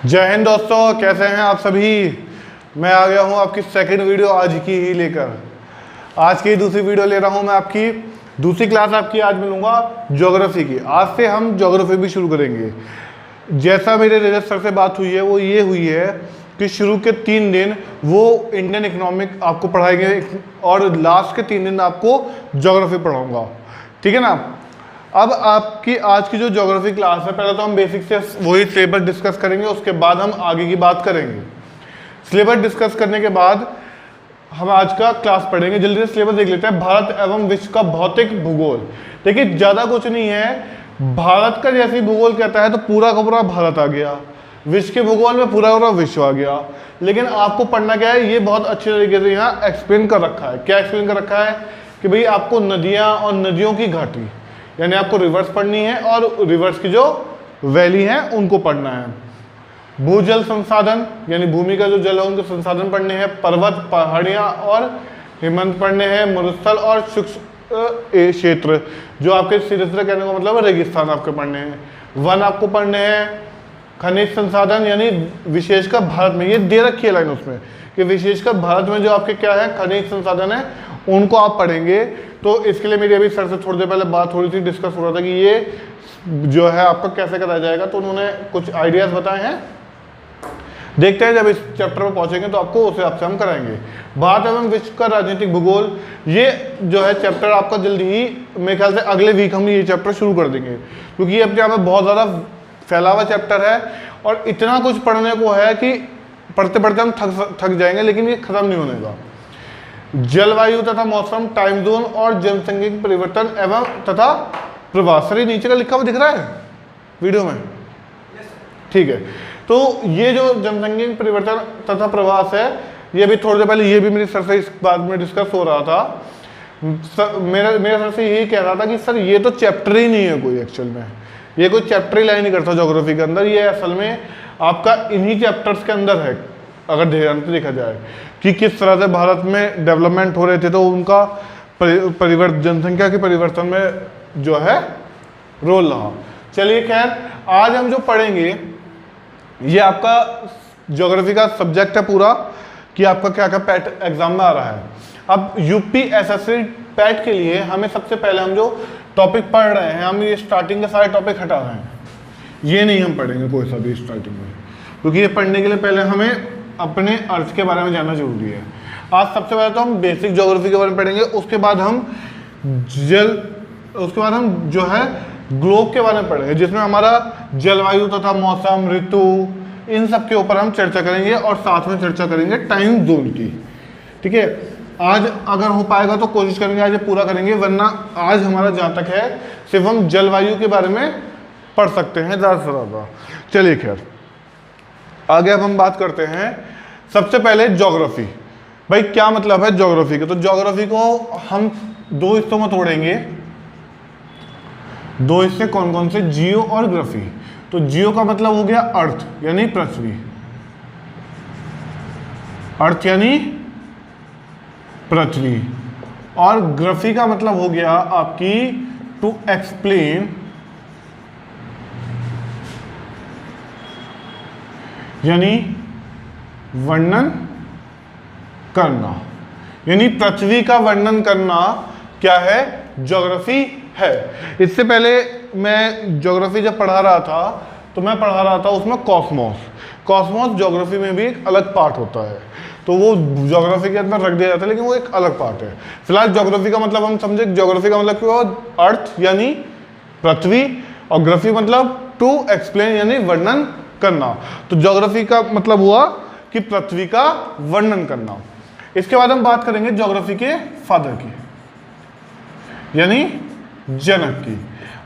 जय हिंद दोस्तों, कैसे हैं आप सभी। मैं आ गया हूं आपकी सेकंड वीडियो आज की ही लेकर। आज की दूसरी वीडियो ले रहा हूं मैं आपकी दूसरी क्लास आपकी आज मिलूंगा ज्योग्राफी की। आज से हम ज्योग्राफी भी शुरू करेंगे। जैसा मेरे रजत सर से बात हुई है वो ये हुई है कि शुरू के 3 दिन वो इंडियन इकोनॉमिक आपको पढ़ाएंगे और लास्ट के 3 दिन आपको ज्योग्राफी पढ़ाऊंगा, ठीक है ना। अब आपकी आज की जो ज्योग्राफी क्लास है, पहले तो हम बेसिक से वही सिलेबस डिस्कस करेंगे, उसके बाद हम आगे की बात करेंगे। सिलेबस डिस्कस करने के बाद हम आज का क्लास पढ़ेंगे। जल्दी से सिलेबस देख लेते हैं। भारत एवं विश्व का भौतिक भूगोल। देखिए ज़्यादा कुछ नहीं है, भारत का जैसे भूगोल कहता है तो पूरा का पूरा भारत आ गया, विश्व के भूगोल में पूरा का पूरा विश्व आ गया। लेकिन आपको पढ़ना क्या है, ये बहुत अच्छे तरीके से यहाँ एक्सप्लेन कर रखा है। क्या एक्सप्लेन कर रखा है कि भाई आपको नदियाँ और नदियों की घाटी, यानी आपको रिवर्स पढ़नी है और रिवर्स की जो वैली है उनको पढ़ना है। भूजल संसाधन यानी भूमि का जो जल है उनके संसाधन पढ़ने हैं। पर्वत, पहाड़ियाँ और हिमंत पढ़ने हैं। मरुस्थल और शुष्क क्षेत्र, जो आपके सीधे सीधे कहने का मतलब रेगिस्तान आपके पढ़ने हैं। वन आपको पढ़ने हैं। खनिज संसाधन यानी विशेषकर भारत में, ये दे रखी है लाइन उसमें कि विशेषकर भारत में जो आपके क्या है खनिज संसाधन है उनको आप पढ़ेंगे। तो इसके लिए मेरी अभी सर से थोड़ी देर पहले बात हो रही थी, डिस्कस हो रहा था कि ये जो है आपका कैसे कराया जाएगा, तो उन्होंने कुछ आइडियाज बताए हैं। देखते हैं जब इस चैप्टर पर पहुंचेंगे तो आपको उस हिसाब से हम कराएंगे। भारत एवं विश्व का राजनीतिक भूगोल, ये जो है चैप्टर आपका जल्दी ही मेरे ख्याल से अगले वीक हम ये चैप्टर शुरू कर देंगे, क्योंकि ये अपने यहाँ पे बहुत ज़्यादा फैला हुआ चैप्टर है और इतना कुछ पढ़ने को है कि पढ़ते पढ़ते हम थक जाएंगे, लेकिन ये खत्म नहीं होने का। जलवायु तथा मौसम, टाइम जोन और जनसंख्यिक परिवर्तन एवं तथा प्रवास। सर ये नीचे का लिखा हुआ दिख रहा है वीडियो में, ठीक है। तो ये जो जनसंख्यिक परिवर्तन तथा प्रवास है, ये भी थोड़ी देर पहले ये भी मेरे सर से इस बात में डिस्कस हो रहा था। मेरे सर से यही कह रहा था कि सर ये तो चैप्टर ही नहीं है कोई, एक्चुअल में ये कोई चैप्टर ही लाइन नहीं करता ज्योग्राफी के अंदर। ये असल में आपका इन्हीं चैप्टर्स के अंदर है, अगर ध्यान से देखा जाए कि किस तरह से भारत में डेवलपमेंट हो रहे थे, तो उनका परिवर्तन, जनसंख्या के परिवर्तन में जो है रोल रहा। चलिए खैर, आज हम जो पढ़ेंगे ये आपका ज्योग्राफी का सब्जेक्ट है पूरा, कि आपका क्या क्या पैट एग्जाम में आ रहा है। अब यूपीएसएससी पैट के लिए हमें सबसे पहले हम जो टॉपिक पढ़ रहे हैं, हम ये स्टार्टिंग के सारे टॉपिक हटा रहे हैं, ये नहीं हम पढ़ेंगे कोई सा भी स्टार्टिंग में, क्योंकि ये पढ़ने के लिए पहले हमें अपने अर्थ के बारे में जानना जरूरी है। आज सबसे पहले तो हम बेसिक ज्योग्राफी के बारे में पढ़ेंगे, उसके बाद हम जो है ग्लोब के बारे में पढ़ेंगे, जिसमें हमारा जलवायु तथा मौसम, ऋतु, इन सब के ऊपर हम चर्चा करेंगे और साथ में चर्चा करेंगे टाइम जोन की, ठीक है। आज अगर हो पाएगा तो कोशिश करेंगे आज ये पूरा करेंगे, वरना आज हमारा जहाँ तक है सिर्फ हम जलवायु के बारे में पढ़ सकते हैं ज़्यादा से ज़्यादा। चलिए खैर आगे अब हम बात करते हैं। सबसे पहले ज्योग्राफी, भाई क्या मतलब है ज्योग्राफी का। तो ज्योग्राफी को हम 2 हिस्सों में तोड़ेंगे। 2 हिस्से कौन कौन से, जियो और ग्राफी। तो जियो का मतलब हो गया अर्थ यानी पृथ्वी, अर्थ यानी पृथ्वी, और ग्राफी का मतलब हो गया आपकी टू एक्सप्लेन यानी वर्णन करना, यानी पृथ्वी का वर्णन करना क्या है, ज्योग्राफी है। इससे पहले मैं ज्योग्राफी जब पढ़ा रहा था तो मैं पढ़ा रहा था उसमें कॉस्मोस ज्योग्राफी में भी एक अलग पार्ट होता है, तो वो ज्योग्राफी के अंदर रख दिया जाता है, लेकिन वो एक अलग पार्ट है। फिलहाल ज्योग्राफी का मतलब हम समझे, ज्योग्राफी का मतलब क्या, अर्थ यानी पृथ्वी, और ग्राफी मतलब टू एक्सप्लेन यानी वर्णन करना। तो ज्योग्राफी का मतलब हुआ कि पृथ्वी का वर्णन करना। इसके बाद हम बात करेंगे ज्योग्राफी के फादर की, यानी जनक की।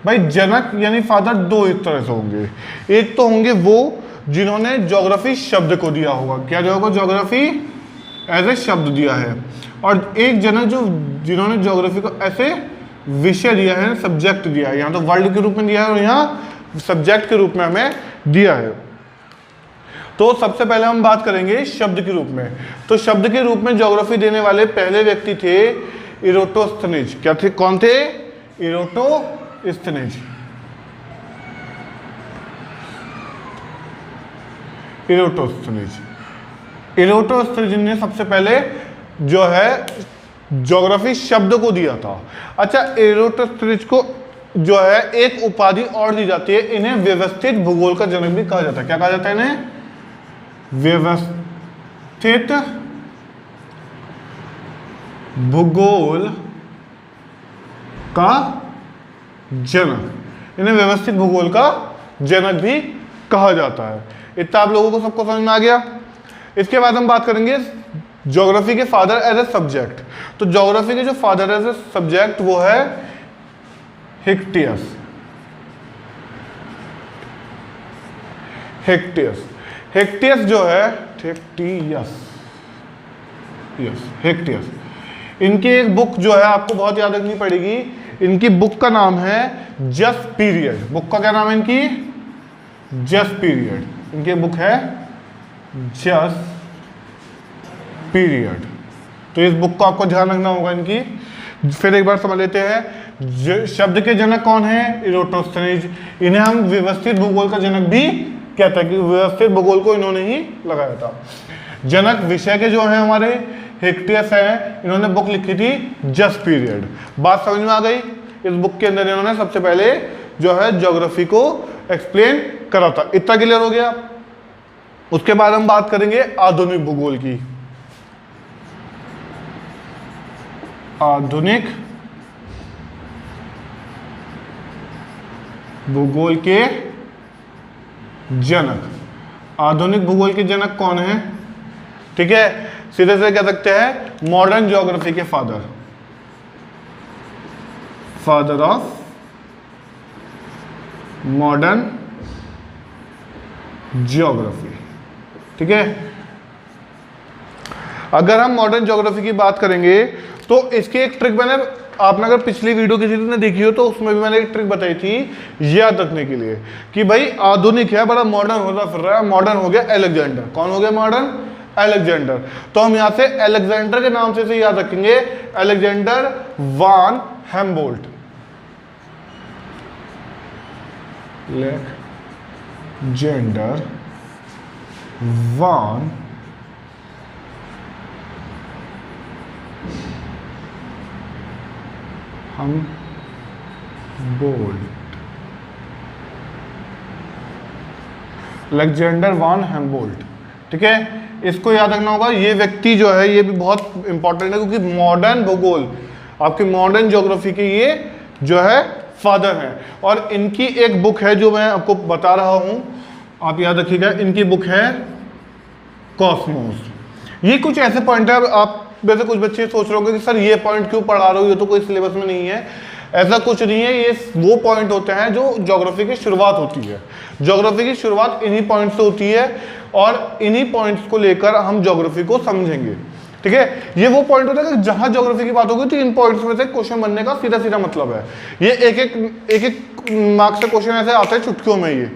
भाई जनक यानी फादर 2 एक तरह से होंगे। एक तो होंगे वो जिन्होंने ज्योग्राफी शब्द को दिया होगा, क्या जो होगा, ज्योग्राफी एज ए शब्द दिया है, और एक जनक जो जिन्होंने ज्योग्राफी को ऐसे विषय दिया है, सब्जेक्ट दिया है। यहाँ तो वर्ल्ड के रूप में दिया है और यहाँ सब्जेक्ट के रूप में हमें दिया है। तो सबसे पहले हम बात करेंगे शब्द के रूप में। तो शब्द के रूप में ज्योग्राफी देने वाले पहले व्यक्ति थे इरोटोस्थनीज। क्या थे, कौन थे, इरोटोस्थनीज। इरोटोस्थनीज। इरोटोस्थनीज ने सबसे पहले जो है ज्योग्राफी शब्द को दिया था। अच्छा, इरोटोस्थनीज को जो है एक उपाधि और दी जाती है, इन्हें व्यवस्थित भूगोल का जनक भी कहा जाता है। क्या कहा जाता है इन्हें? व्यवस्थित भूगोल का जनक। इन्हें व्यवस्थित भूगोल का जनक भी कहा जाता है। इतना आप लोगों को सबको समझ में आ गया। इसके बाद हम बात करेंगे ज्योग्राफी के फादर एज ए सब्जेक्ट। तो ज्योग्राफी के जो फादर एज ए सब्जेक्ट वो है हिक्टियस। हिक्टियस जो है हिक्टियस, इनकी एक बुक जो है आपको बहुत याद रखनी पड़ेगी। इनकी बुक का नाम है जस्ट पीरियड। बुक का क्या नाम है इनकी? Just period. इनकी बुक है जस्ट पीरियड। तो इस बुक को आपको ध्यान रखना होगा इनकी। फिर एक बार समझ लेते हैं शब्द के जनक कौन है? इरोटोस्थनीज। इन्हें हम व्यवस्थित भूगोल का जनक भी कहते हैं कि व्यवस्थित भूगोल को इन्होंने ही लगाया था। जनक विषय के जो हैं हमारे हिक्टियस हैं, इन्होंने बुक लिखी थी जस्ट पीरियड। बात समझ में आ गई? इस बुक के अंदर इन्होंने सबसे पहले जो है ज्योग्राफी को एक्सप्लेन करा था। इतना क्लियर हो गया। उसके बाद हम बात करेंगे आधुनिक भूगोल की। आधुनिक भूगोल के जनक। आधुनिक भूगोल के जनक कौन है? ठीक है, सीधे से कह सकते हैं मॉडर्न ज्योग्राफी के फादर ऑफ मॉडर्न ज्योग्राफी। ठीक है, अगर हम मॉडर्न ज्योग्राफी की बात करेंगे तो इसकी एक ट्रिक मैंने, आपने अगर पिछली वीडियो किसी ने देखी हो तो उसमें भी मैंने एक ट्रिक बताई थी याद रखने के लिए कि भाई आधुनिक है, बड़ा मॉडर्न होता फिर रहा है। मॉडर्न हो गया अलेक्जेंडर। कौन हो गया मॉडर्न? अलेक्जेंडर। तो हम यहां से अलेक्जेंडर के नाम से इसे याद रखेंगे, Alexander von हेम्बोल्ट। Alexander von हेम्बोल्ट। Alexander von Humboldt. ठीक है, इसको याद रखना होगा। ये व्यक्ति जो है ये भी बहुत इंपॉर्टेंट है क्योंकि मॉडर्न भूगोल, आपके मॉडर्न ज्योग्राफी के ये जो है फादर हैं। और इनकी एक बुक है जो मैं आपको बता रहा हूं, आप याद रखिएगा। इनकी बुक है कॉस्मोस। ये कुछ ऐसे पॉइंट है, आप वैसे कुछ बच्चे सोच रहे होंगे कि सर ये पॉइंट क्यों पढ़ा रहे हो, ये तो कोई सिलेबस में नहीं है। ऐसा कुछ नहीं है, ये वो पॉइंट होते हैं जो ज्योग्राफी की शुरुआत होती है। ज्योग्राफी की शुरुआत इन्हीं पॉइंट से होती है और इन्हीं पॉइंट्स को लेकर हम ज्योग्राफी को समझेंगे। ठीक है, ये वो पॉइंट होता है कि जहां ज्योग्राफी की बात होगी तो इन पॉइंट्स में से क्वेश्चन बनने का सीधा सीधा मतलब है। ये एक एक मार्क्स से क्वेश्चन ऐसे आते हैं चुटकियों में। ये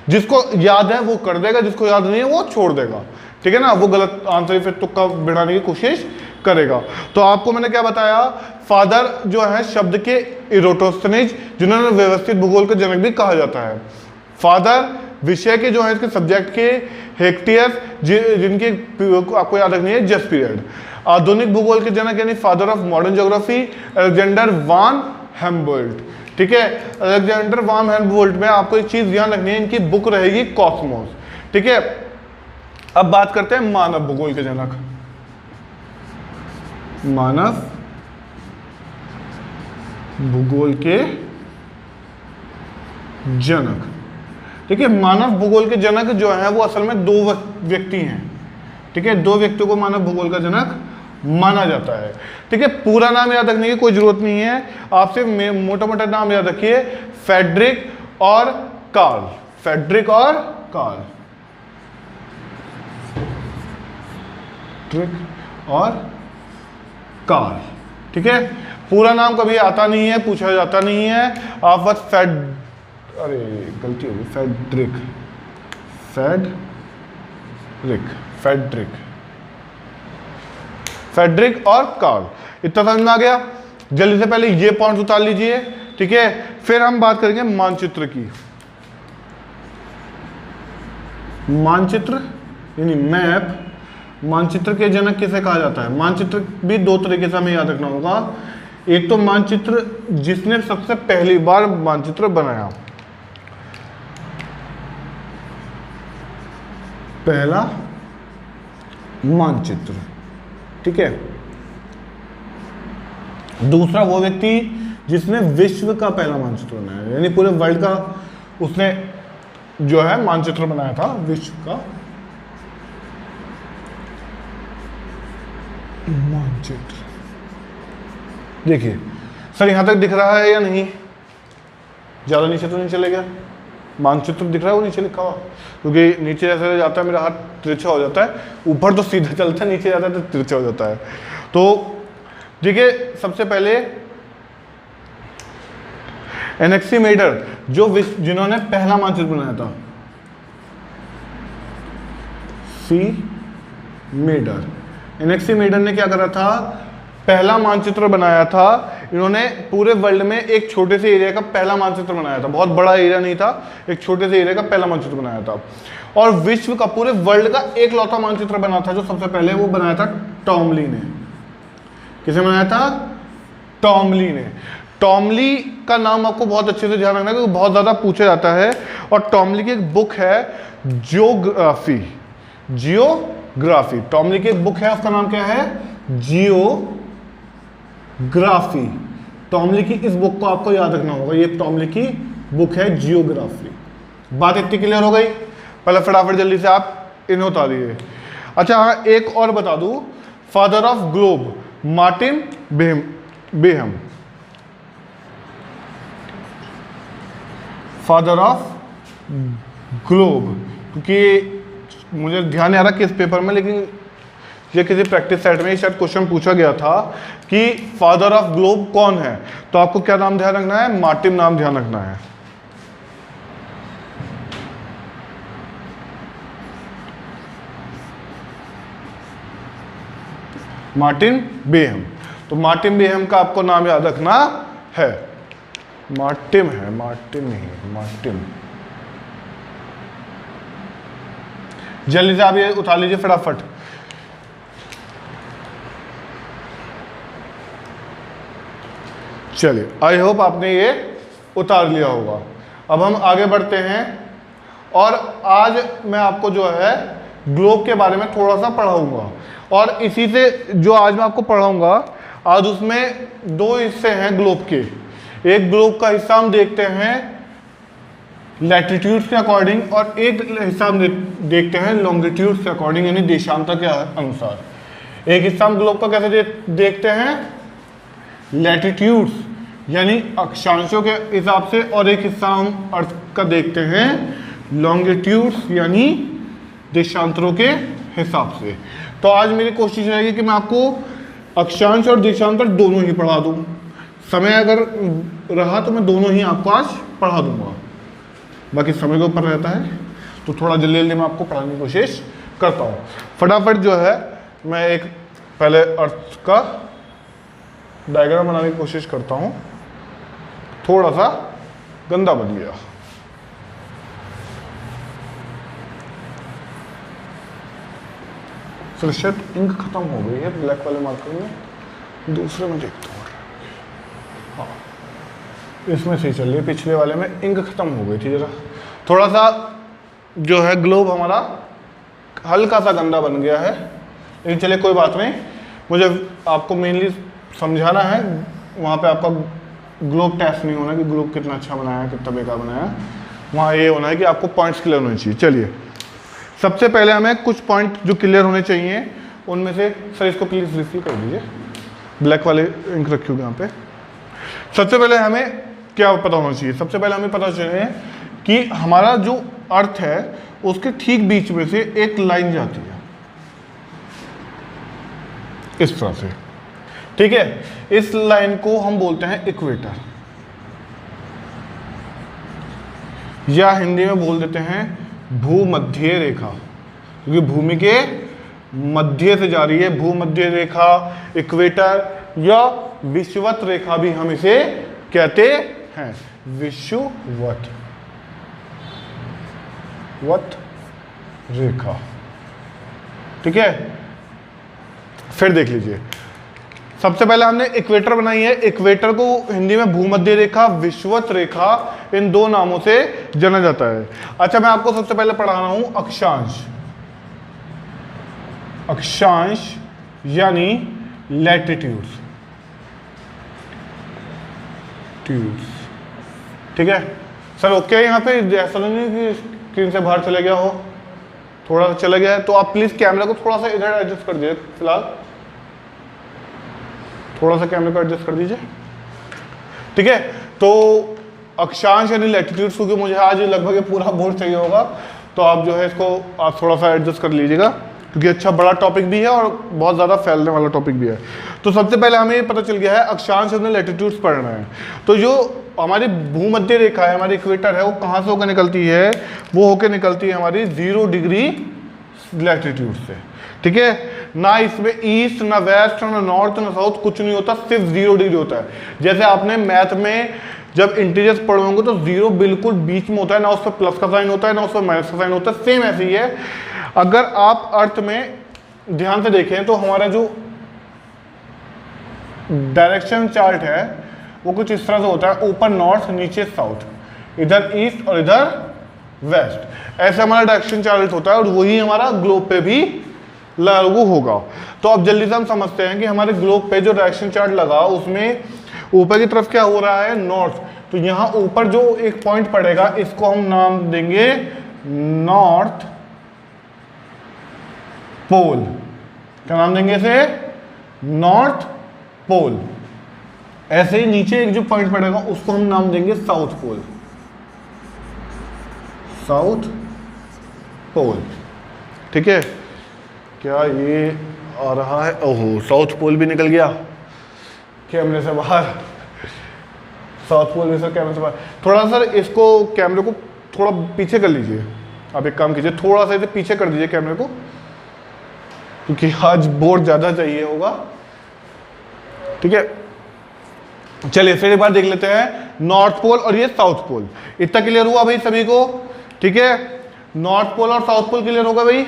जिसको याद है वो कर देगा, जिसको याद नहीं है वो छोड़ देगा। ठीक है ना, वो गलत आंसर फिर तुक्का बिठाने की कोशिश करेगा। तो आपको मैंने क्या बताया, फादर जो है शब्द के इरोटोस्थनीज, जिन्होंने व्यवस्थित भूगोल का जनक भी कहा जाता है। फादर विषय के जो है इसके सब्जेक्ट के हिक्टियस, जिनकी आपको याद रखनी है जस्ट पीरियड। आधुनिक भूगोल के जनक यानी father of modern geography Alexander von Humboldt. ठीक है, अलेक्जेंडर वान हेम्बोल्ट में आपको एक चीज ध्यान रखनी है, इनकी बुक रहेगी कॉस्मोस। ठीक है, अब बात करते हैं मानव भूगोल के जनक। मानव भूगोल के जनक। ठीक है, मानव भूगोल के जनक जो है वो असल में दो व्यक्ति हैं। ठीक है, दो व्यक्तियों को मानव भूगोल का जनक माना जाता है। ठीक है, पूरा नाम याद रखने की कोई जरूरत नहीं है, आप सिर्फ मोटा मोटा नाम याद रखिए, फ्रेडरिक और कार्ल। फ्रेडरिक और कार्ल, और कार्ल। ठीक है, पूरा नाम कभी आता नहीं है, पूछा जाता नहीं है। आप बस अरे गलती होगी, फ्रेडरिक और कार्ल। इतना समझ में आ गया। जल्दी से पहले ये पॉइंट उतार लीजिए। ठीक है, फिर हम बात करेंगे मानचित्र की। मानचित्र यानी मैप, मानचित्र के जनक किसे कहा जाता है? मानचित्र भी दो तरीके से हमें याद रखना होगा। एक तो मानचित्र जिसने सबसे पहली बार मानचित्र बनाया, पहला मानचित्र, ठीक है। दूसरा वो व्यक्ति जिसने विश्व का पहला मानचित्र बनाया, यानी पूरे वर्ल्ड का उसने जो है मानचित्र बनाया था, विश्व का मानचित्र। देखिए सर यहां तक दिख रहा है या नहीं? ज्यादा नीचे तो नहीं चलेगा? मानचित्र दिख रहा है वो नीचे लिखा हुआ? क्योंकि नीचे जैसे जाता है मेरा हाथ तिरछा हो जाता है, ऊपर तो सीधा चलता है, नीचे जाता है तो तिरछा हो जाता है। तो देखिए सबसे पहले एनेक्सीमेडर जिन्होंने पहला मानचित्र बनाया था, एनेक्सीमेडर। एनेक्सीमेडर ने क्या करा था? पहला मानचित्र बनाया था। इन्होंने पूरे वर्ल्ड में एक छोटे से एरिया का पहला मानचित्र बनाया था, बहुत बड़ा एरिया नहीं था, एक छोटे से एरिया का पहला मानचित्र बनाया था। और विश्व का, पूरे वर्ल्ड का एक लौता मानचित्र बना था जो सबसे पहले वो बनाया था टॉमली ने। किसे बनाया था? टॉमली ने। टॉमली का नाम आपको बहुत अच्छे से ध्यान रखना है क्योंकि बहुत ज्यादा पूछा जाता है। और टॉमली की एक बुक है जियोग्राफी, जियोग्राफी। टॉमली की एक बुक है, उसका नाम क्या है? जियोग्राफी। टॉमली की इस बुक को आपको याद रखना होगा, ये टॉमली की बुक है जियोग्राफी। बात इतनी क्लियर हो गई? पहले फटाफट जल्दी से आप इन्हें उतारिए। अच्छा हाँ, एक और बता दूं, father of globe Martin Behaim. Father of globe, क्योंकि मुझे ध्यान नहीं आ रहा किस पेपर में, लेकिन ये किसी प्रैक्टिस सेट में शायद क्वेश्चन पूछा गया था कि फादर ऑफ ग्लोब कौन है, तो आपको क्या नाम ध्यान रखना है? मार्टिन नाम ध्यान रखना है। Martin Behaim. तो मार्टिन बेहम का आपको नाम याद रखना है। मार्टिन है, मार्टिन नहीं, मार्टिन। जल्दी से आप ये उतार लीजिए फटाफट। चलिए, आई होप आपने ये उतार लिया होगा। अब हम आगे बढ़ते हैं और आज मैं आपको जो है ग्लोब के बारे में थोड़ा सा पढ़ाऊंगा। और इसी से जो आज मैं आपको पढ़ाऊंगा, आज उसमें दो हिस्से हैं ग्लोब के। एक ग्लोब का हिस्सा हम देखते हैं लैटिट्यूड के अकॉर्डिंग और एक हिस्सा हम देखते हैं लॉन्गिट्यूड के अकॉर्डिंग, यानी देशांतर के अनुसार। एक हिस्सा हम ग्लोब का कैसे देखते हैं? लैटिट्यूड्स यानी अक्षांशों के हिसाब से, और एक हिस्सा हम अर्थ का देखते हैं लॉन्गिट्यूड्स यानी देशांतरों के हिसाब से। तो आज मेरी कोशिश रहेगी कि मैं आपको अक्षांश और देशांतर दोनों ही पढ़ा दूं। समय अगर रहा तो मैं दोनों ही आपको आज पढ़ा दूंगा, बाकी समय के ऊपर रहता है, तो थोड़ा जल्दी जल्दी मैं आपको पढ़ाने की कोशिश करता हूँ। फटाफट जो है मैं एक पहले अर्थ का डायग्राम बनाने की कोशिश करता हूँ। थोड़ा सा गंदा बन गया। सर शायद इंक खत्म हो गई है ब्लैक वाले मार्कर में, दूसरे में देखता हूँ। हाँ, इसमें सही चल रही है, पिछले वाले में इंक खत्म हो गई थी जरा। थोड़ा सा जो है ग्लोब हमारा हल्का सा गंदा बन गया है, लेकिन चलिए कोई बात नहीं। मुझे आपको मेनली समझाना है, वहाँ पे आपका ग्लोब टेस्ट नहीं होना कि ग्लोब कितना अच्छा बनाया है, कितना बेकार बनाया है। वहाँ ये होना है कि आपको पॉइंट्स क्लियर होने चाहिए। चलिए सबसे पहले हमें कुछ पॉइंट जो क्लियर होने चाहिए उनमें से, सर इसको प्लीज़ रिफिल कर दीजिए, ब्लैक वाले इंक रखी होगी यहाँ पे। सबसे पहले हमें क्या पता होना चाहिए? सबसे पहले हमें पता चाहिए कि हमारा जो अर्थ है उसके ठीक बीच में से एक लाइन जाती है इस तरह से, ठीक है। इस लाइन को हम बोलते हैं इक्वेटर, या हिंदी में बोल देते हैं भूमध्य रेखा, क्योंकि भूमि के मध्य से जा रही है। भूमध्य रेखा, इक्वेटर या विषुवत रेखा भी हम इसे कहते हैं, विषुवत रेखा। ठीक है, फिर देख लीजिए, सबसे पहले हमने इक्वेटर बनाई है। इक्वेटर को हिंदी में भूमध्य रेखा, विषुवत रेखा, इन दो नामों से जाना जाता है। अच्छा, मैं आपको सबसे पहले पढ़ा रहा हूं अक्षांश। अक्षांश यानी लैटिट्यूड्स, ठीक है सर। ओके, यहाँ पे ऐसा नहीं कि स्क्रीन से बाहर चले गया हो, थोड़ा सा चला गया है तो आप प्लीज कैमरा को थोड़ा सा इधर एडजस्ट कर दीजिए, फिलहाल थोड़ा सा कैमरे को एडजस्ट कर दीजिए, ठीक है। तो अक्षांश यानी लैटिट्यूड्स, क्योंकि मुझे आज लगभग पूरा बोर्ड चाहिए होगा, तो आप जो है इसको आप थोड़ा सा एडजस्ट कर लीजिएगा, क्योंकि अच्छा बड़ा टॉपिक भी है और बहुत ज़्यादा फैलने वाला टॉपिक भी है। तो सबसे पहले हमें ये पता चल गया है अक्षांश यानी लैटिट्यूड्स पढ़ना है। तो जो हमारी भूमध्य रेखा है, हमारी इक्वेटर है, वो कहाँ से होकर निकलती है? वो होकर निकलती है हमारी 0 डिग्री लैटिट्यूड से, ठीक है। ना इसमें ईस्ट, ना वेस्ट, ना नॉर्थ, ना साउथ, कुछ नहीं होता, सिर्फ 0 डिग्री होता है। जैसे आपने मैथ में जब इंटीजर्स पढ़े होंगे तो 0 बिल्कुल बीच में होता है, ना उस पर प्लस का साइन होता है, ना उस पर माइनस का साइन होता है, सेम ऐसे ही है। अगर आप अर्थ में ध्यान से देखें तो हमारा जो डायरेक्शन चार्ट है वो कुछ इस तरह से होता है, ऊपर नॉर्थ, नीचे साउथ, इधर ईस्ट और इधर वेस्ट, ऐसे हमारा डायरेक्शन चार्ट होता है, और वही हमारा ग्लोब पे भी लागू होगा। तो अब जल्दी से हम समझते हैं कि हमारे ग्लोब पे जो डायरेक्शन चार्ट लगा उसमें ऊपर की तरफ क्या हो रहा है? नॉर्थ। तो यहाँ ऊपर जो एक पॉइंट पड़ेगा इसको हम नाम देंगे नॉर्थ पोल। क्या नाम देंगे इसे? North pole. ऐसे ही नीचे एक जो पॉइंट पड़ेगा उसको हम नाम देंगे साउथ पोल, साउथ पोल, ठीक है। क्या ये आ रहा है? ओहो, साउथ पोल भी निकल गया कैमरे से बाहर, साउथ पोल भी सर कैमरे से बाहर। थोड़ा सर इसको कैमरे को थोड़ा पीछे कर लीजिए, आप एक काम कीजिए, थोड़ा सा इसे पीछे कर दीजिए कैमरे को, क्योंकि आज बोर्ड ज़्यादा चाहिए होगा, ठीक है। चलिए फिर एक बार देख लेते हैं, नॉर्थ पोल और ये साउथ पोल। इतना क्लियर हुआ भाई सभी को? ठीक है, नॉर्थ पोल और साउथ पोल क्लियर होगा भाई?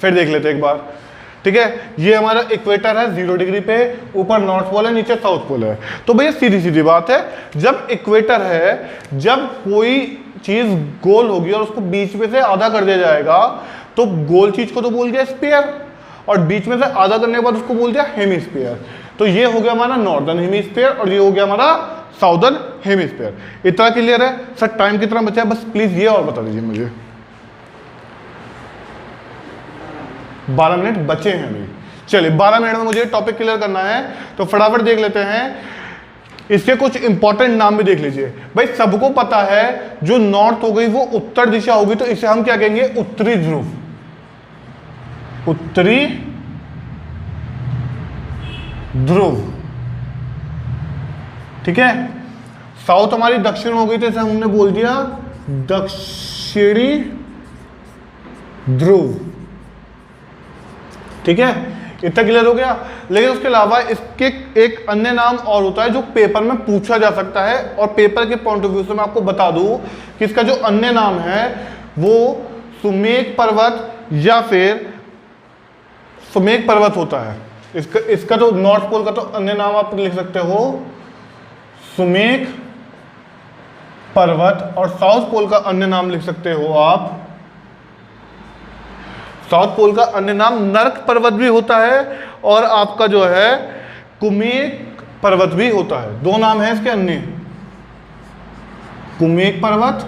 फिर देख लेते हैं एक बार, ठीक है। ये हमारा इक्वेटर है 0 डिग्री पे, ऊपर नॉर्थ पोल है, नीचे साउथ पोल है। तो भैया सीधी सीधी बात है, जब इक्वेटर है, जब कोई चीज गोल होगी और उसको बीच में से आधा कर दिया जाएगा तो गोल चीज को तो बोल गया स्फीयर, और बीच में से आधा करने के बाद उसको बोल दिया हेमिस्फीयर। तो ये हो गया हमारा नॉर्दर्न हेमिस्फीयर और ये हो गया हमारा साउदर्न हेमिस्फीयर। इतना क्लियर है सर? टाइम कितना बचा है बस प्लीज ये और बता दीजिए मुझे। 12 मिनट बचे हैं अभी। चलिए 12 मिनट में मुझे टॉपिक क्लियर करना है, तो फटाफट देख लेते हैं। इसके कुछ इंपॉर्टेंट नाम भी देख लीजिए भाई। सबको पता है जो नॉर्थ हो गई वो उत्तर दिशा होगी, तो इसे हम क्या कहेंगे? उत्तरी ध्रुव, उत्तरी ध्रुव, ठीक है। साउथ हमारी दक्षिण हो गई तो इसे हमने बोल दिया दक्षिणी ध्रुव, ठीक है। इतना क्लियर हो गया। लेकिन उसके अलावा इसके एक अन्य नाम और होता है जो पेपर में पूछा जा सकता है, और पेपर के पॉइंट ऑफ व्यू से मैं आपको बता दूं कि इसका जो अन्य नाम है वो सुमेक पर्वत या फिर सुमेक पर्वत होता है। इसका जो नॉर्थ पोल का तो अन्य नाम आप लिख सकते हो सुमेक पर्वत, और साउथ पोल का अन्य नाम लिख सकते हो आप, साउथ पोल का अन्य नाम नर्क पर्वत भी होता है, और आपका जो है कुमेक पर्वत भी होता है। दो नाम है इसके अन्य, कुमेक पर्वत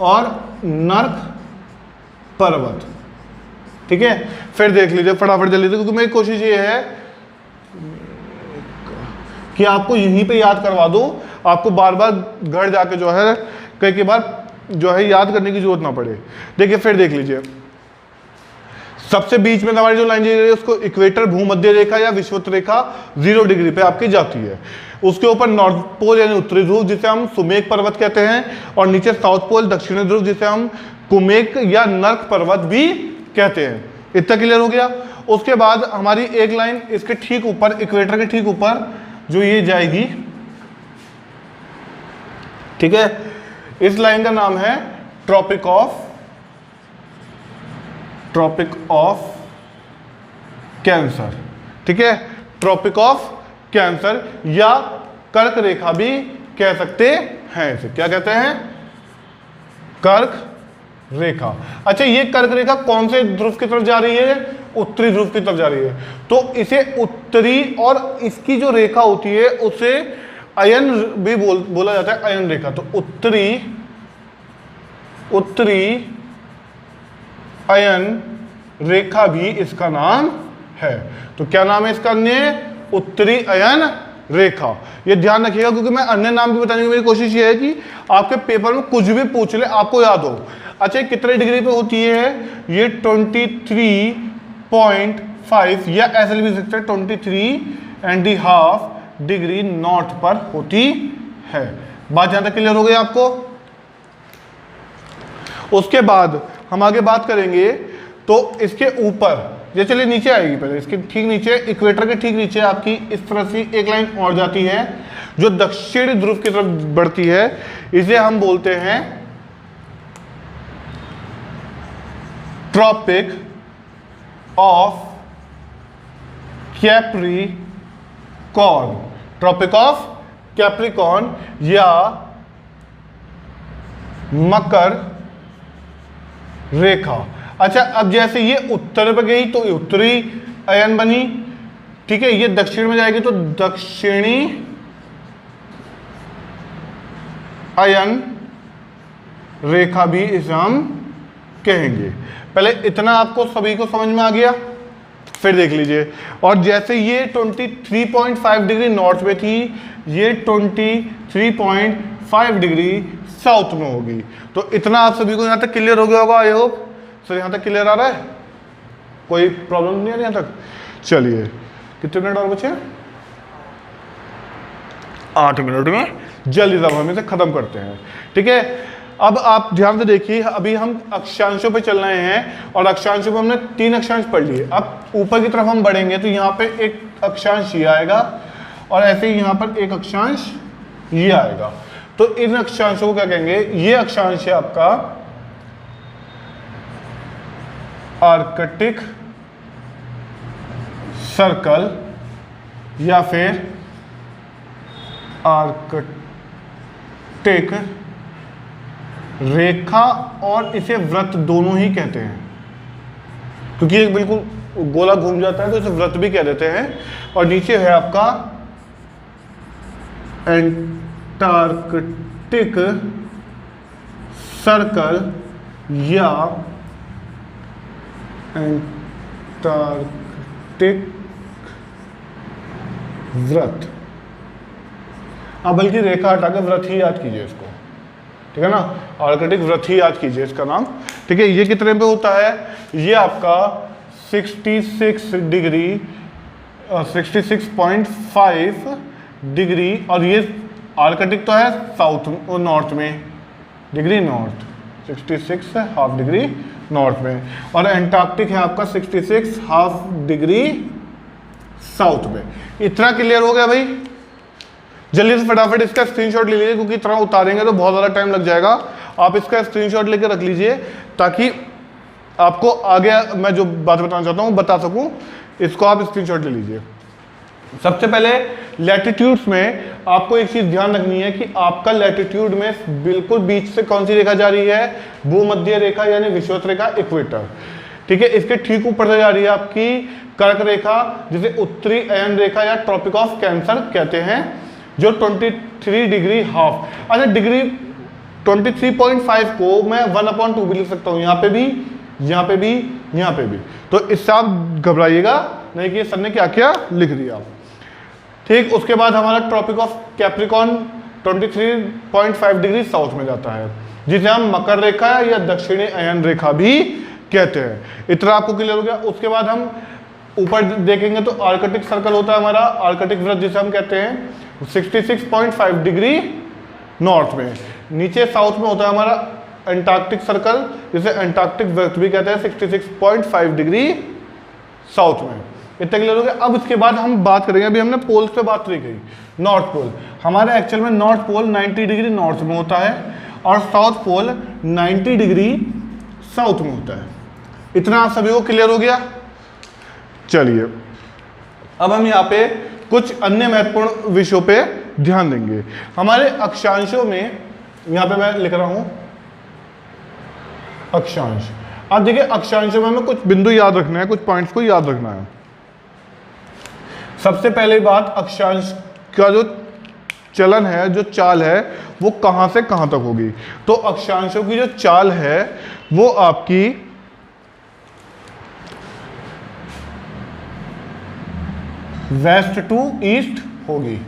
और नर्क पर्वत, ठीक है। फिर देख लीजिए फटाफट जल्दी से, क्योंकि मेरी कोशिश ये है कि आपको यहीं पे याद करवा दो, आपको बार बार घर जाके जो है कई बार जो है याद करने की जरूरत ना पड़े। देखिए फिर देख लीजिए, सबसे बीच में हमारी जो लाइन दी गई है उसको इक्वेटर भूमध्य रेखा या विषुवत रेखा 0 डिग्री पे आपकी जाती है। उसके ऊपर नॉर्थ पोल यानी उत्तरी ध्रुव जिसे हम सुमेक पर्वत कहते हैं, और नीचे साउथ पोल दक्षिणी ध्रुव जिसे हम कुमेक या नर्क पर्वत भी कहते हैं। इतना क्लियर हो गया। उसके बाद हमारी एक लाइन इसके ठीक ऊपर, इक्वेटर के ठीक ऊपर जो ये जाएगी, ठीक है, इस लाइन का नाम है ट्रॉपिक ऑफ कैंसर, ठीक है, ट्रॉपिक ऑफ कैंसर या कर्क रेखा भी कह सकते हैं। इसे क्या कहते हैं? कर्क रेखा। अच्छा, ये कर्क रेखा कौन से ध्रुव की तरफ जा रही है? उत्तरी ध्रुव की तरफ जा रही है। तो इसे उत्तरी, और इसकी जो रेखा होती है उसे अयन भी बोला जाता है, अयन रेखा। तो उत्तरी अयन रेखा भी इसका नाम है। तो क्या नाम है इसका? अन्य उत्तरी अयन रेखा। ये ध्यान रखिएगा, क्योंकि मैं अन्य नाम भी बताने की मेरी कोशिश ये है कि आपके पेपर में कुछ भी पूछ ले आपको याद हो। अच्छा, कितने डिग्री पे होती है? ये 23.5 या ऐसे भी सकते हैं 23.5 डिग्री नॉर्थ पर होती है। बात यहां तक क्लियर हो गई आपको? उसके बाद हम आगे बात करेंगे। तो इसके ऊपर ये चलिए नीचे आएगी, पहले इसके ठीक नीचे, इक्वेटर के ठीक नीचे आपकी इस तरह से एक लाइन और जाती है जो दक्षिणी ध्रुव की तरफ बढ़ती है। इसे हम बोलते हैं tropic of Capricorn, tropic of Capricorn या मकर रेखा। अच्छा, अब जैसे ये उत्तर पे गई तो उत्तरी अयन बनी, ठीक है, ये दक्षिण में जाएगी तो दक्षिणी अयन रेखा भी इसे हम कहेंगे। पहले इतना आपको सभी को समझ में आ गया? फिर देख लीजिए, और जैसे ये 23.5 डिग्री नॉर्थ में थी, ये 23.5 डिग्री साउथ में होगी। तो इतना आप सभी को यहां तक क्लियर हो गया होगा, आई होप। सर यहां तक क्लियर आ रहा है? कोई प्रॉब्लम नहीं है यहां तक? चलिए, कितने मिनट और बचे? 8 मिनट में जल्दी से हम इसे खत्म करते हैं, ठीक है। अब आप ध्यान से देखिए, अभी हम अक्षांशों पे चल रहे हैं और अक्षांशों पे हमने 3 अक्षांश पढ़ लिए। अब ऊपर की तरफ हम बढ़ेंगे तो यहाँ पे एक अक्षांश ये आएगा और ऐसे ही यहाँ पर एक अक्षांश ये आएगा। तो इन अक्षांशों को क्या कहेंगे? ये अक्षांश है आपका आर्कटिक सर्कल या फिर आर्कटिक रेखा, और इसे व्रत दोनों ही कहते हैं, क्योंकि एक बिल्कुल गोला घूम जाता है तो इसे व्रत भी कह देते हैं। और नीचे है आपका एंटार्कटिक सर्कल या एंटार्कटिक व्रत। अब बल्कि रेखा हटा के व्रत ही याद कीजिए इसको, ठीक है ना, आर्कटिक व्रत ही याद कीजिए इसका नाम, ठीक है। ये कितने पे होता है? ये आपका 66.5 डिग्री, और ये आर्कटिक तो है साउथ और नॉर्थ में, डिग्री नॉर्थ 66.5 डिग्री नॉर्थ में, और एंटार्क्टिक है आपका 66.5 डिग्री साउथ में। इतना क्लियर हो गया भाई? जल्दी से फटाफट इसका स्क्रीनशॉट ले लीजिए, क्योंकि इतना उतारेंगे तो बहुत ज़्यादा टाइम लग जाएगा। आप इसका स्क्रीनशॉट लेके रख लीजिए ताकि आपको आगे मैं जो बात बताना चाहता हूँ बता सकूँ। इसको आप स्क्रीनशॉट ले लीजिए। सबसे पहले लैटिट्यूड्स में आपको एक चीज़ ध्यान रखनी है कि आपका लैटिट्यूड में बिल्कुल बीच से कौन सी रेखा जा रही है? भूमध्य रेखा यानी विषुवत रेखा, इक्वेटर, ठीक है। इसके ठीक ऊपर से जा रही है आपकी कर्क रेखा, जिसे उत्तरी अयन रेखा या ट्रॉपिक ऑफ कैंसर कहते हैं, जो 23 डिग्री हाफ। अच्छा, डिग्री 23.5 को मैं 1/2 भी लिख सकता हूँ, यहाँ पे भी, यहाँ पे भी, यहाँ पे भी। तो इससे आप घबराइएगा नहीं कि सर ने क्या क्या लिख दिया, ठीक। उसके बाद हमारा tropic of Capricorn 23.5 degree south में जाता है, जिसे हम मकर रेखा या दक्षिणी अयन रेखा भी कहते हैं। इतना आपको क्लियर हो गया? उसके बाद हम ऊपर देखेंगे तो आर्कटिक सर्कल होता है हमारा, आर्कटिक व्रत जिसे हम कहते हैं, 66.5 डिग्री नॉर्थ में। नीचे साउथ में होता है हमारा एंटार्क्टिक सर्कल, जिसे एंटार्क्टिक व्रत भी कहते हैं, 66.5 डिग्री साउथ में। इतना क्लियर हो गया? अब इसके बाद हम बात करेंगे, अभी हमने पोल्स पे बात नहीं की। नॉर्थ पोल हमारे एक्चुअल में नॉर्थ पोल 90 डिग्री नॉर्थ में होता है और साउथ पोल 90 डिग्री साउथ में होता है। इतना आप सभी को क्लियर हो गया? चलिए अब हम यहाँ पे कुछ अन्य महत्वपूर्ण विषयों पे ध्यान देंगे। हमारे अक्षांशों में यहाँ पे मैं लिख रहा हूं अक्षांश। अब देखिए अक्षांशों में हमें कुछ बिंदु याद रखना है, कुछ पॉइंट्स को याद रखना है। सबसे पहले बात, अक्षांश का जो चलन है, जो चाल है, वो कहां से कहां तक होगी। तो अक्षांशों की जो चाल है वो आपकी वेस्ट टू ईस्ट होगी।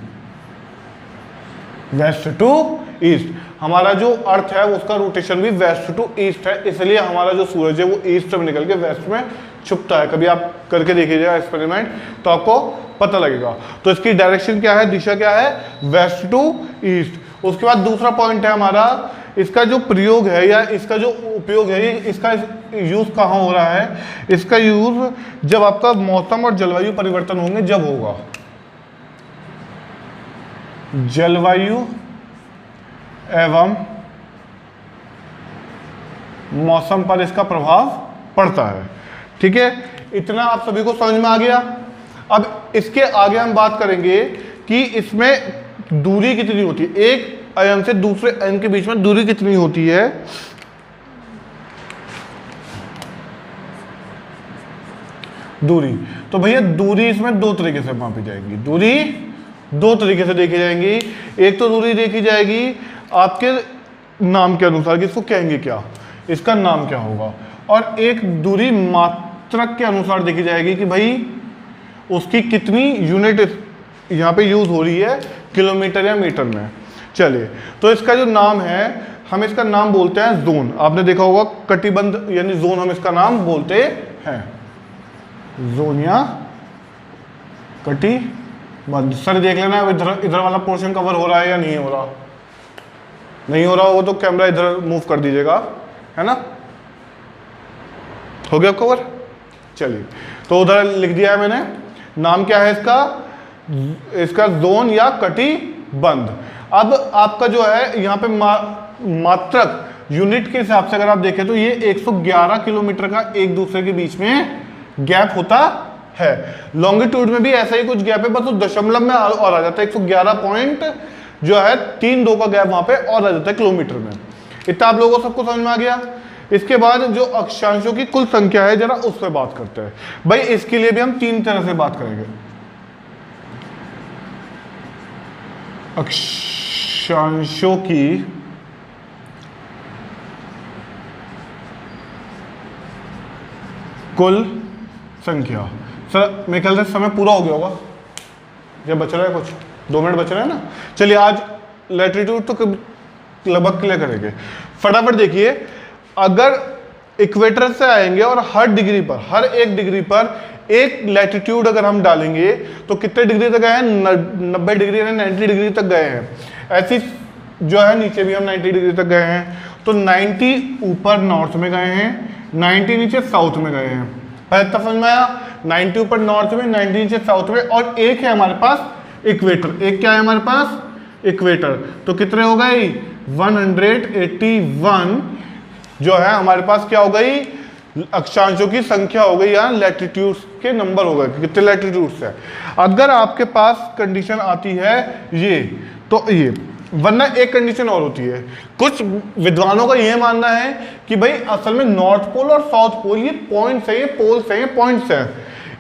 वेस्ट टू ईस्ट, हमारा जो अर्थ है उसका रोटेशन भी वेस्ट टू ईस्ट है, इसलिए हमारा जो सूरज है वो ईस्ट में निकल के वेस्ट में छुपता है। कभी आप करके देखिएगा एक्सपेरिमेंट तो आपको पता लगेगा। तो इसकी डायरेक्शन क्या है, दिशा क्या है, वेस्ट टू ईस्ट। उसके बाद दूसरा पॉइंट है हमारा, इसका जो प्रयोग है या इसका जो उपयोग है, इसका यूज कहाँ हो रहा है। इसका यूज जब आपका मौसम और जलवायु परिवर्तन होंगे, जब होगा जलवायु एवं मौसम पर इसका प्रभाव पड़ता है। ठीक है, इतना आप सभी को समझ में आ गया। अब इसके आगे हम बात करेंगे कि इसमें दूरी कितनी होती है, एक अयन से दूसरे अयन के बीच में दूरी कितनी होती है। दूरी, तो भैया दूरी इसमें दो तरीके से मापी जाएगी। दूरी दो तरीके से देखी जाएंगी। एक तो दूरी देखी जाएगी आपके नाम के अनुसार कि इसको कहेंगे क्या, इसका नाम क्या होगा, और एक दूरी मात्रक के अनुसार देखी जाएगी कि भाई उसकी कितनी यूनिट यहाँ पे यूज हो रही है, किलोमीटर या मीटर में। चलिए, तो इसका जो नाम है, हम इसका नाम बोलते हैं जोन। आपने देखा होगा कटिबंध यानी जोन हम इसका नाम बोलते हैं, जोन या कटिबंध। सर देख लेना इधर वाला पोर्शन कवर हो रहा है या नहीं हो रहा। नहीं हो रहा हो तो कैमरा इधर मूव कर दीजिएगा, है ना। हो गया कवर। चलिए, तो उधर लिख दिया है मैंने। नाम क्या है इसका, इसका जोन या कटिबंध। अब आपका जो है यहाँ पे मात्रक यूनिट के हिसाब से अगर आप देखें तो ये 111 किलोमीटर का एक दूसरे के बीच में गैप होता है। लॉन्गिट्यूड में भी ऐसा ही कुछ गैप है, बस वो दशमलव में और आ जाता है। 111 पॉइंट जो है 3-2 का गैप वहां पे और आ जाता है किलोमीटर में। इतना आप लोगों को सबको समझ में आ गया। इसके बाद जो अक्षांशों की कुल संख्या है, जरा उस पर बात करते हैं। भाई इसके लिए भी हम 3 तरह से बात करेंगे। अक्षांशों की कुल संख्या। सर मेरे ख्याल से समय पूरा हो गया होगा, जब बच रहा है कुछ 2 मिनट बच रहा है ना। चलिए, आज लैटिट्यूड तो लगभग क्लियर करेंगे। फटाफट देखिए, अगर इक्वेटर से आएंगे और हर एक डिग्री पर एक लैटिट्यूड अगर हम डालेंगे तो कितने डिग्री तक गए हैं, 90 डिग्री यानी 90 डिग्री तक गए हैं। ऐसी जो है नीचे भी हम 90 डिग्री तक गए हैं। तो 90 ऊपर नॉर्थ में गए हैं, 90 नीचे साउथ में गए हैं। पहले तक समझ में आया, 90 ऊपर नॉर्थ में, 90 नीचे साउथ में, और एक है हमारे पास इक्वेटर। एक क्या है हमारे पास, इक्वेटर। तो कितने हो गए, 181 जो है हमारे पास क्या हो गई, अक्षांशों की संख्या हो गई, या लैटिट्यूड्स के नंबर हो गए, कितने लैटिट्यूड्स है। अगर आपके पास कंडीशन आती है ये, तो ये, वरना एक कंडीशन और होती है। कुछ विद्वानों का यह मानना है कि भाई असल में नॉर्थ पोल और साउथ पोल ये पॉइंट्स है, ये पोल्स है, ये पॉइंट्स है,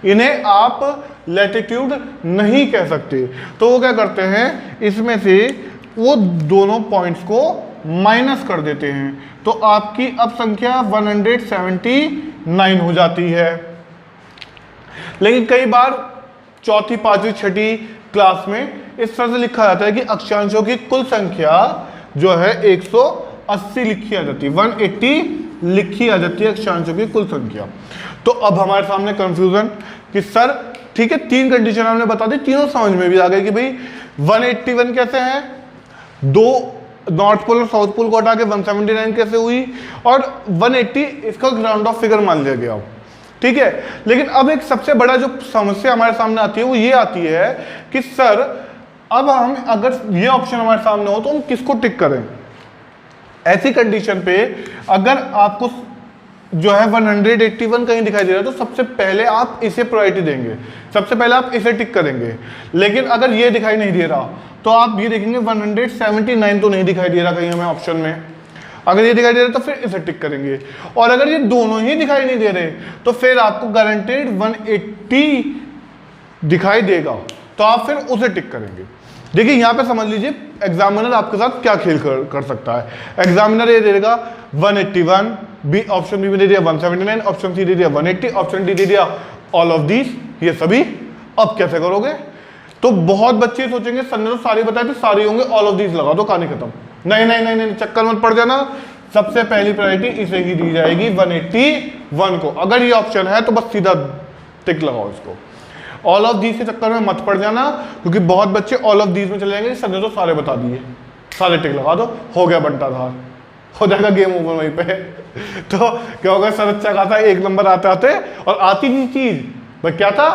इन्हें आप लैटिट्यूड नहीं कह सकते। तो वो क्या करते हैं, इसमें से वो दोनों पॉइंट्स को माइनस कर देते हैं। तो आपकी अब संख्या 179 हो जाती है। लेकिन कई बार चौथी, पांचवी, छठी क्लास में इस तरह से लिखा जाता है कि अक्षांशों की कुल संख्या जो है 180 लिखी आ जाती है, 180 लिखी आ जाती है अक्षांशों की कुल संख्या। तो अब हमारे सामने कंफ्यूजन कि सर ठीक है, 3 कंडीशन हमने बता दी, तीनों समझ में भी आ गई कि भाई 181 कैसे है, 2 नॉर्थ पोल और साउथ पोल को हटा के 179 कैसे हुई, और 180 इसका ग्राउंड ऑफ फिगर मान लिया गया। ठीक है, लेकिन अब एक सबसे बड़ा जो समस्या हमारे सामने आती है वो ये आती है कि सर अब हम अगर ये ऑप्शन हमारे सामने हो तो हम किसको टिक करें। ऐसी कंडीशन पे अगर आपको जो है 181 कहीं दिखाई दे रहा है, तो सबसे पहले आप इसे प्रायोरिटी देंगे, सबसे पहले आप इसे टिक करेंगे। लेकिन अगर ये दिखाई नहीं दे रहा तो आप ये देखेंगे 179 तो नहीं दिखाई दे रहा कहीं हमें ऑप्शन में, अगर ये दिखाई दे रहा है तो फिर इसे टिक करेंगे। और अगर ये दोनों ही दिखाई नहीं दे रहे तो फिर आपको गारंटेड 180 दिखाई देगा, तो आप फिर उसे टिक करेंगे। देखिए यहाँ पे समझ लीजिए एग्जामिनर आपके साथ क्या खेल कर सकता है। एग्जामिनर ये दे देगा 181, बी ऑप्शन बी में दे दिया 179, ऑप्शन सी दे दिया 180, ऑप्शन डी दे दिया ऑल ऑफ दीज, ये सभी। अब कैसे करोगे? तो बहुत बच्चे सोचेंगे सर ने तो सारी बताई थी, सारी होंगे, ऑल ऑफ दीज लगा दो, कहानी खत्म। नहीं नहीं नहीं नहीं, चक्कर मत पड़ जाना। सबसे पहली प्रायोरिटी इसे ही दी जाएगी 181 को। अगर ये ऑप्शन है तो बस सीधा टिक लगाओ इसको। ऑल ऑफ दीज के चक्कर में मत पड़ जाना, क्योंकि बहुत बच्चे ऑल ऑफ दीज में चले जाएंगे, सर ने तो सारे बता दिए, सारे टिक लगा दो, हो गया बंटाधार, हो जाएगा गेम ओवर वहीं पे। तो क्या होगा, सर अच्छा खाता है, 1 नंबर आते आते, और आती नहीं चीज भाई क्या था,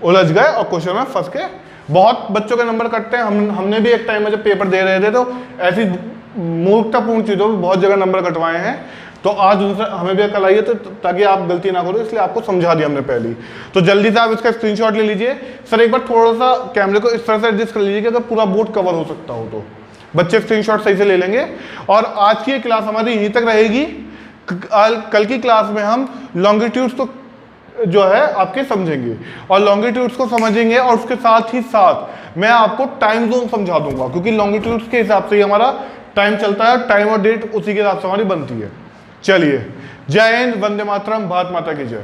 उलझ गए और क्वेश्चन में फंस के बहुत बच्चों के नंबर कटते हैं। हमने भी एक टाइम में जब पेपर दे रहे थे तो ऐसी मूर्खतापूर्ण चीज़ों में बहुत जगह नंबर कटवाए हैं। तो आज उनसे हमें भी अकल आई है, तो ताकि आप गलती ना करो, इसलिए आपको समझा दिया हमने पहले ही। तो जल्दी से आप इसका स्क्रीनशॉट ले लीजिए। सर एक बार थोड़ा सा कैमरे को इस तरह से एडजस्ट कर लीजिए कि अगर पूरा बोर्ड कवर हो सकता हो तो बच्चे स्क्रीनशॉट सही से ले लेंगे। और आज की क्लास हमारी यहीं तक रहेगी। कल की क्लास में हम लॉन्गिट्यूड्स को जो है आपके समझेंगे, और लॉन्गिट्यूड्स को समझेंगे और उसके साथ ही साथ मैं आपको टाइम जोन समझा दूंगा, क्योंकि लॉन्गिट्यूड्स के हिसाब से ही हमारा टाइम चलता है, टाइम और डेट उसी के हिसाब से हमारी बनती है। चलिए, जय हिंद, वंदे मातरम, भारत माता की जय।